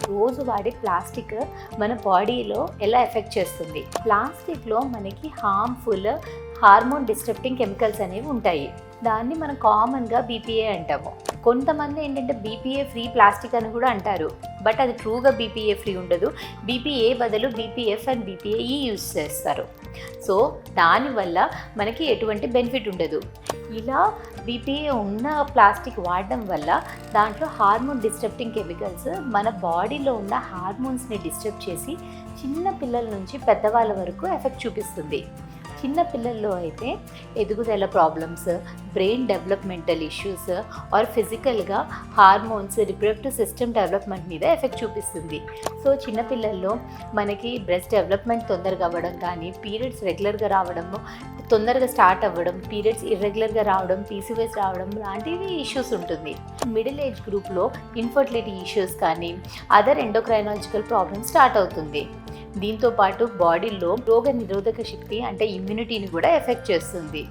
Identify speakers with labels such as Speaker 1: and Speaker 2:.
Speaker 1: రోజు వాడే ప్లాస్టిక్ మన బాడీలో ఎలా ఎఫెక్ట్ చేస్తుంది. ప్లాస్టిక్లో మనకి హార్మ్ఫుల్ హార్మోన్ డిస్టర్బింగ్ కెమికల్స్ అనేవి ఉంటాయి. దాన్ని మనం కామన్గా బీపీఏ అంటాము. కొంతమంది ఏంటంటే బీపీఏ ఫ్రీ ప్లాస్టిక్ అని కూడా అంటారు, బట్ అది ట్రూగా బీపీఏ ఫ్రీ ఉండదు. బీపీఏ బదులు బీపీఎఫ్ అండ్ బీపీఏఈ యూజ్ చేస్తారు. సో దానివల్ల మనకి ఎటువంటి బెనిఫిట్ ఉండదు. ఇలా బీపీఏ ఉన్న ప్లాస్టిక్ వాడడం వల్ల దాంట్లో హార్మోన్ డిస్టర్బింగ్ కెమికల్స్ మన బాడీలో ఉన్న హార్మోన్స్ని డిస్టర్బ్ చేసి చిన్న పిల్లల నుంచి పెద్దవాళ్ళ వరకు ఎఫెక్ట్ చూపిస్తుంది. చిన్న పిల్లల్లో అయితే ఎదుగుదల problems, brain developmental issues or ఫిజికల్గా హార్మోన్స్, రిప్రొడక్టివ్ సిస్టమ్ డెవలప్మెంట్ మీద ఎఫెక్ట్ చూపిస్తుంది. సో చిన్నపిల్లల్లో మనకి బ్రెస్ట్ డెవలప్మెంట్ తొందరగా అవ్వడం కానీ, పీరియడ్స్ రెగ్యులర్గా రావడము తొందరగా స్టార్ట్ అవ్వడం, పీరియడ్స్ ఇర్రెగ్యులర్గా రావడం, పీసీఓఎస్ రావడం లాంటివి ఇష్యూస్ ఉంటుంది. మిడిల్ ఏజ్ గ్రూప్లో ఇన్ఫర్టిలిటీ ఇష్యూస్ కానీ, అదర్ ఎండోక్రైనాలజికల్ ప్రాబ్లమ్స్ స్టార్ట్ అవుతుంది. దీంతోపాటు బాడీలో రోగ నిరోధక శక్తి అంటే ఇమ్యూనిటీని కూడా ఎఫెక్ట్ చేస్తుంది.